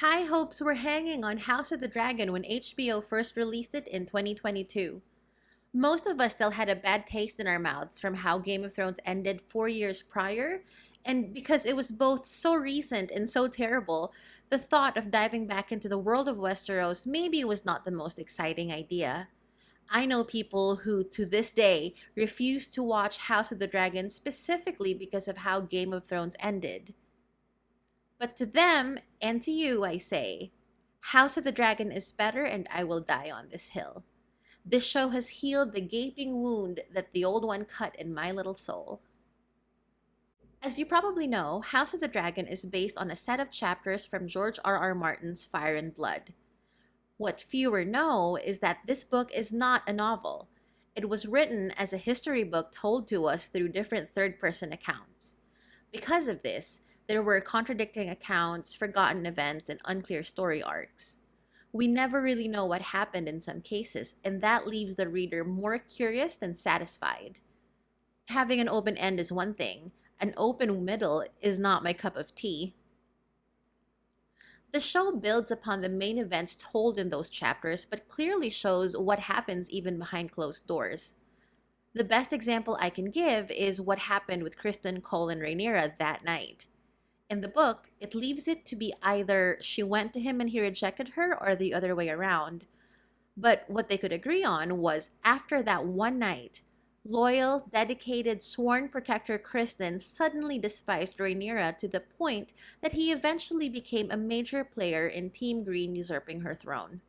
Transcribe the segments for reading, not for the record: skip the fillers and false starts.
High hopes were hanging on House of the Dragon when HBO first released it in 2022. Most of us still had a bad taste in our mouths from how Game of Thrones ended 4 years prior, and because it was both so recent and so terrible, the thought of diving back into the world of Westeros maybe was not the most exciting idea. I know people who, to this day, refuse to watch House of the Dragon specifically because of how Game of Thrones ended. But to them, and to you, I say, House of the Dragon is better, and I will die on this hill. This show has healed the gaping wound that the old one cut in my little soul. As you probably know, House of the Dragon is based on a set of chapters from George R. R. Martin's Fire and Blood. What fewer know is that this book is not a novel. It was written as a history book told to us through different third person accounts. Because of this, there were contradicting accounts, forgotten events, and unclear story arcs. We never really know what happened in some cases, and that leaves the reader more curious than satisfied. Having an open end is one thing, an open middle is not my cup of tea. The show builds upon the main events told in those chapters, but clearly shows what happens even behind closed doors. The best example I can give is what happened with Kristen Cole and Rhaenyra that night. In the book, it leaves it to be either she went to him and he rejected her or the other way around. But what they could agree on was after that one night, loyal, dedicated, sworn protector Kristen suddenly despised Rhaenyra to the point that he eventually became a major player in Team Green usurping her throne.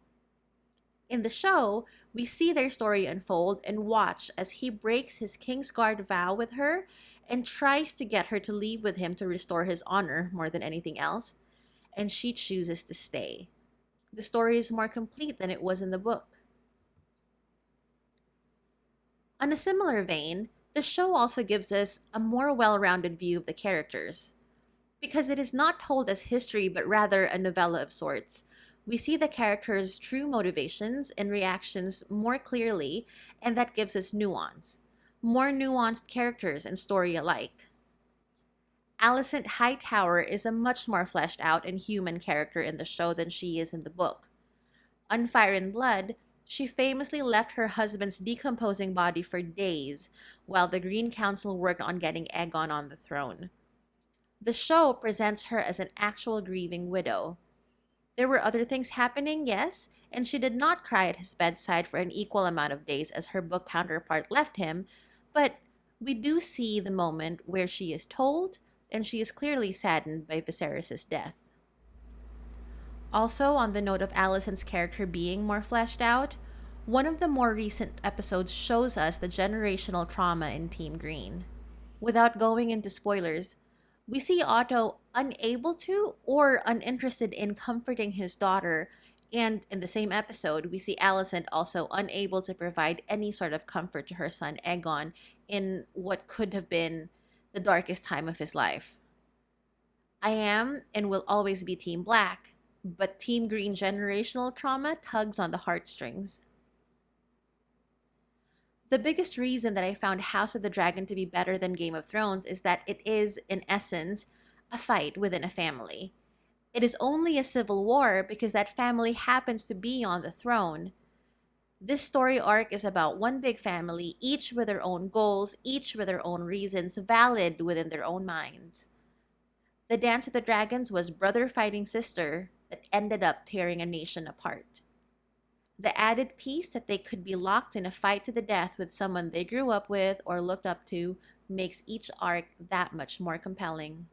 In the show, we see their story unfold and watch as he breaks his Kingsguard vow with her and tries to get her to leave with him to restore his honor more than anything else, and she chooses to stay. The story is more complete than it was in the book. On a similar vein, the show also gives us a more well rounded view of the characters. Because it is not told as history but rather a novella of sorts, we see the characters' true motivations and reactions more clearly, and that gives us nuance. More nuanced characters and story alike. Alicent Hightower is a much more fleshed out and human character in the show than she is in the book. On Fire and Blood, she famously left her husband's decomposing body for days while the Green Council worked on getting Aegon on the throne. The show presents her as an actual grieving widow. There were other things happening, yes, and she did not cry at his bedside for an equal amount of days as her book counterpart left him, but we do see the moment where she is told, and she is clearly saddened by Viserys' death. Also, on the note of Alicent's character being more fleshed out, one of the more recent episodes shows us the generational trauma in Team Green. Without going into spoilers, we see Otto unable to or uninterested in comforting his daughter, and in the same episode, we see Alicent also unable to provide any sort of comfort to her son Aegon in what could have been the darkest time of his life. I am and will always be Team Black, but Team Green generational trauma tugs on the heartstrings. The biggest reason that I found House of the Dragon to be better than Game of Thrones is that it is, in essence, a fight within a family. It is only a civil war because that family happens to be on the throne. This story arc is about one big family, each with their own goals, each with their own reasons, valid within their own minds. The Dance of the Dragons was brother fighting sister that ended up tearing a nation apart. The added piece that they could be locked in a fight to the death with someone they grew up with or looked up to makes each arc that much more compelling.